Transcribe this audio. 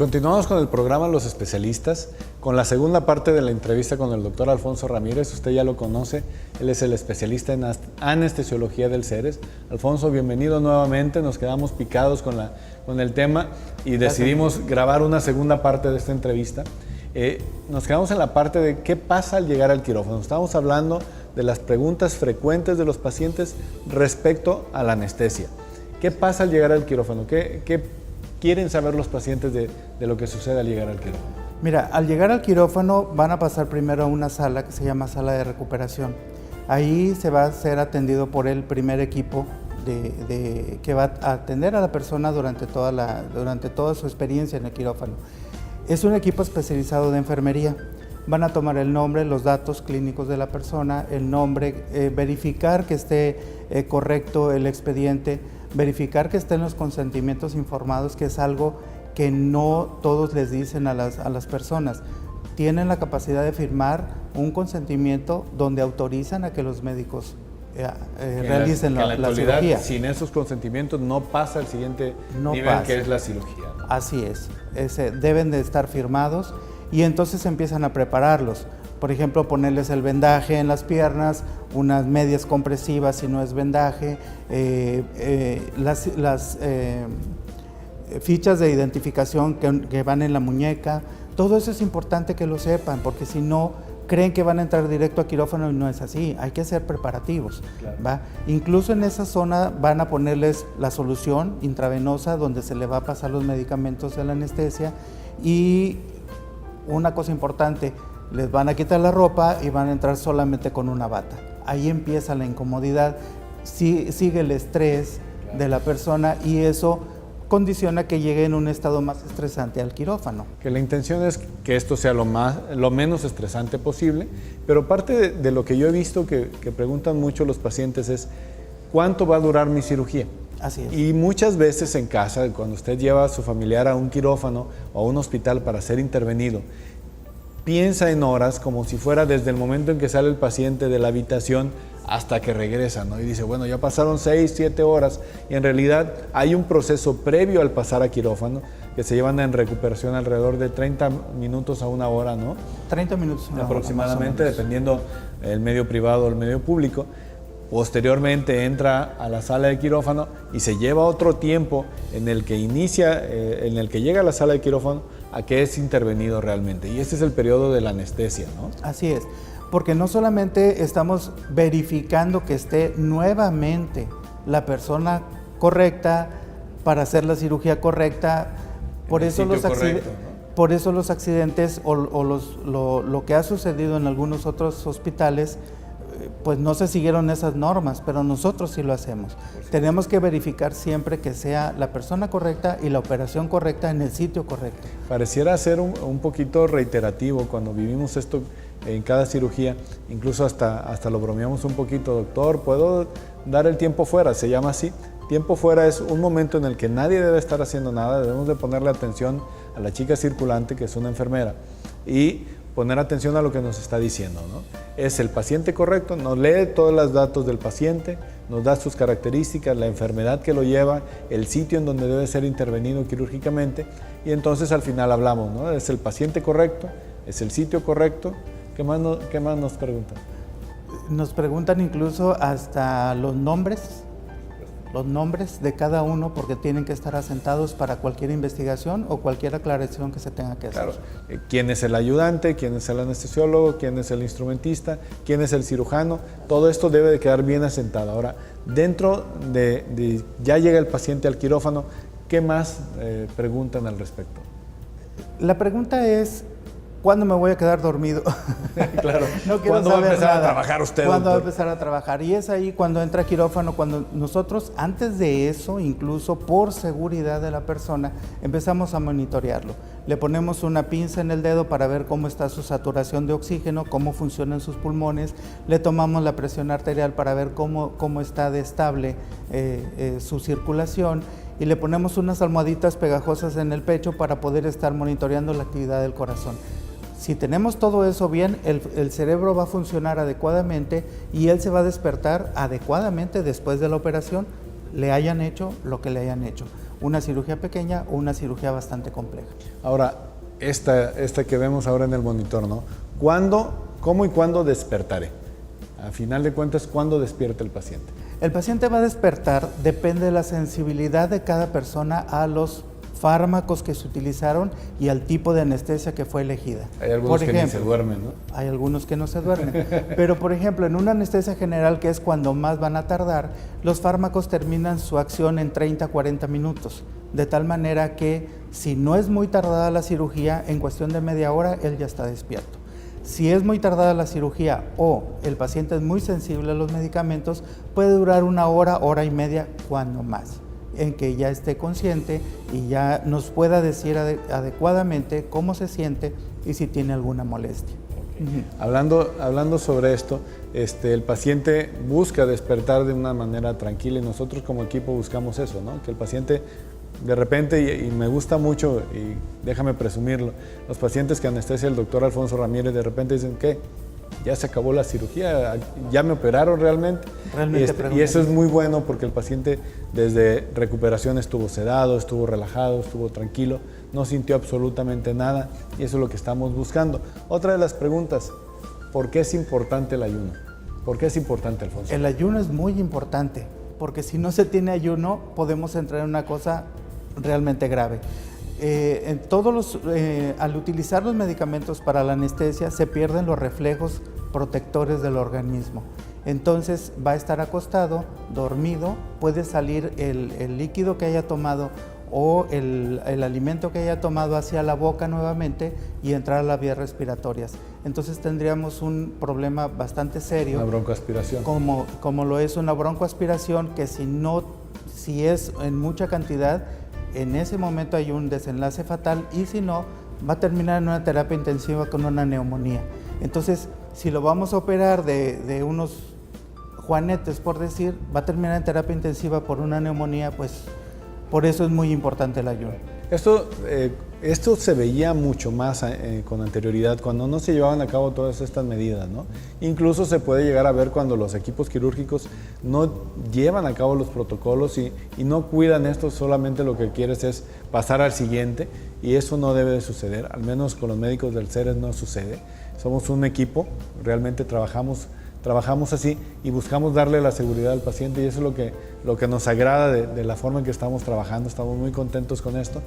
Continuamos con el programa Los Especialistas, con la segunda parte de la entrevista con el doctor Alfonso Ramírez. Usted ya lo conoce, él es el especialista en anestesiología del CERES. Alfonso, bienvenido nuevamente, nos quedamos picados con el tema y decidimos grabar una segunda parte de esta entrevista. Nos quedamos en la parte de qué pasa al llegar al quirófano. Estamos hablando de las preguntas frecuentes de los pacientes respecto a la anestesia. ¿Qué pasa al llegar al quirófano? ¿Qué quieren saber los pacientes de lo que sucede al llegar al quirófano? Mira, al llegar al quirófano van a pasar primero a una sala que se llama sala de recuperación. Ahí se va a ser atendido por el primer equipo que va a atender a la persona durante toda su experiencia en el quirófano. Es un equipo especializado de enfermería. Van a tomar el nombre, los datos clínicos de la persona, el nombre, verificar que esté correcto el expediente, verificar que estén los consentimientos informados, que es algo que no todos les dicen a las personas. Tienen la capacidad de firmar un consentimiento donde autorizan a que los médicos realicen la cirugía. Sin esos consentimientos no pasa al siguiente nivel, que es la cirugía, ¿no? Así es, deben de estar firmados y entonces empiezan a prepararlos. Por ejemplo, ponerles el vendaje en las piernas, unas medias compresivas si no es vendaje, las fichas de identificación que van en la muñeca. Todo eso es importante que lo sepan, porque si no, creen que van a entrar directo a quirófano y no es así. Hay que hacer preparativos. Claro. ¿Va? Incluso en esa zona van a ponerles la solución intravenosa donde se le va a pasar los medicamentos de la anestesia. Y una cosa importante, les van a quitar la ropa y van a entrar solamente con una bata. Ahí empieza la incomodidad, sigue el estrés de la persona y eso condiciona que llegue en un estado más estresante al quirófano. Que la intención es que esto sea lo menos estresante posible, pero parte de lo que yo he visto que preguntan mucho los pacientes es ¿cuánto va a durar mi cirugía? Así es. Y muchas veces en casa, cuando usted lleva a su familiar a un quirófano o a un hospital para ser intervenido, piensa en horas como si fuera desde el momento en que sale el paciente de la habitación hasta que regresa, ¿no? Y dice, bueno, ya pasaron 6, 7 horas y en realidad hay un proceso previo al pasar a quirófano que se llevan en recuperación alrededor de 30 minutos a una hora, ¿no? 30 minutos a una aproximadamente, hora, dependiendo el medio privado o el medio público. Posteriormente entra a la sala de quirófano y se lleva otro tiempo en el que en el que llega a la sala de quirófano a que es intervenido realmente. Y este es el periodo de la anestesia, ¿no? Así es, porque no solamente estamos verificando que esté nuevamente la persona correcta para hacer la cirugía correcta, por eso los accidentes o lo que ha sucedido en algunos otros hospitales, pues no se siguieron esas normas, pero nosotros sí lo hacemos. Tenemos que verificar siempre que sea la persona correcta y la operación correcta en el sitio correcto. Pareciera ser un poquito reiterativo cuando vivimos esto en cada cirugía, incluso hasta lo bromeamos un poquito, doctor, ¿puedo dar el tiempo fuera? Se llama así. Tiempo fuera es un momento en el que nadie debe estar haciendo nada, debemos de ponerle atención a la chica circulante, que es una enfermera, y poner atención a lo que nos está diciendo, ¿no? Es el paciente correcto, nos lee todos los datos del paciente, nos da sus características, la enfermedad que lo lleva, el sitio en donde debe ser intervenido quirúrgicamente y entonces al final hablamos, ¿no? Es el paciente correcto, es el sitio correcto. ¿Qué más nos preguntan? Nos preguntan incluso hasta los nombres de cada uno, porque tienen que estar asentados para cualquier investigación o cualquier aclaración que se tenga que hacer. Claro. ¿Quién es el ayudante? ¿Quién es el anestesiólogo? ¿Quién es el instrumentista? ¿Quién es el cirujano? Todo esto debe de quedar bien asentado. Ahora, dentro de ya llega el paciente al quirófano, ¿qué más preguntan al respecto? La pregunta es, ¿cuándo me voy a quedar dormido? Claro. No quiero ¿Cuándo va a saber empezar nada. a trabajar usted, ¿Cuándo va a doctor? empezar a trabajar? Y es ahí cuando entra a quirófano, cuando nosotros, antes de eso, incluso por seguridad de la persona, empezamos a monitorearlo. Le ponemos una pinza en el dedo para ver cómo está su saturación de oxígeno, cómo funcionan sus pulmones. Le tomamos la presión arterial para ver cómo está de estable su circulación. Y le ponemos unas almohaditas pegajosas en el pecho para poder estar monitoreando la actividad del corazón. Si tenemos todo eso bien, el cerebro va a funcionar adecuadamente y él se va a despertar adecuadamente después de la operación, le hayan hecho lo que le hayan hecho. una cirugía pequeña o una cirugía bastante compleja. Ahora, esta que vemos ahora en el monitor, ¿no? ¿Cómo y cuándo despertaré? A final de cuentas, ¿cuándo despierta el paciente? El paciente va a despertar, depende de la sensibilidad de cada persona a los fármacos que se utilizaron y al tipo de anestesia que fue elegida. Hay algunos que ni se duermen, ¿no? Hay algunos que no se duermen. Pero, por ejemplo, en una anestesia general, que es cuando más van a tardar, los fármacos terminan su acción en 30 a 40 minutos. De tal manera que, si no es muy tardada la cirugía, en cuestión de media hora, él ya está despierto. Si es muy tardada la cirugía o el paciente es muy sensible a los medicamentos, puede durar una hora, hora y media, cuando más, en que ya esté consciente y ya nos pueda decir adecuadamente cómo se siente y si tiene alguna molestia. Hablando sobre esto, el paciente busca despertar de una manera tranquila y nosotros como equipo buscamos eso, ¿no? Que el paciente de repente, y me gusta mucho, y déjame presumirlo, los pacientes que anestesia el doctor Alfonso Ramírez de repente dicen, ¿qué? Ya se acabó la cirugía, ya me operaron realmente. Y eso es muy bueno porque el paciente desde recuperación estuvo sedado, estuvo relajado, estuvo tranquilo, no sintió absolutamente nada y eso es lo que estamos buscando. Otra de las preguntas, ¿por qué es importante el ayuno? ¿Por qué es importante, Alfonso? El ayuno es muy importante porque si no se tiene ayuno podemos entrar en una cosa realmente grave. Al utilizar los medicamentos para la anestesia se pierden los reflejos protectores del organismo. Entonces va a estar acostado, dormido, puede salir el líquido que haya tomado o el alimento que haya tomado hacia la boca nuevamente y entrar a las vías respiratorias. Entonces tendríamos un problema bastante serio. Una broncoaspiración. Como lo es una broncoaspiración, que si es en mucha cantidad, en ese momento hay un desenlace fatal y si no, va a terminar en una terapia intensiva con una neumonía. Entonces, si lo vamos a operar de unos juanetes, por decir, va a terminar en terapia intensiva por una neumonía, pues por eso es muy importante el ayuno. Esto se veía mucho más con anterioridad cuando no se llevaban a cabo todas estas medidas, ¿no? Incluso se puede llegar a ver cuando los equipos quirúrgicos no llevan a cabo los protocolos y no cuidan esto, solamente lo que quieres es pasar al siguiente y eso no debe de suceder, al menos con los médicos del CERES no sucede. Somos un equipo, realmente trabajamos así y buscamos darle la seguridad al paciente y eso es lo que nos agrada de la forma en que estamos trabajando, estamos muy contentos con esto.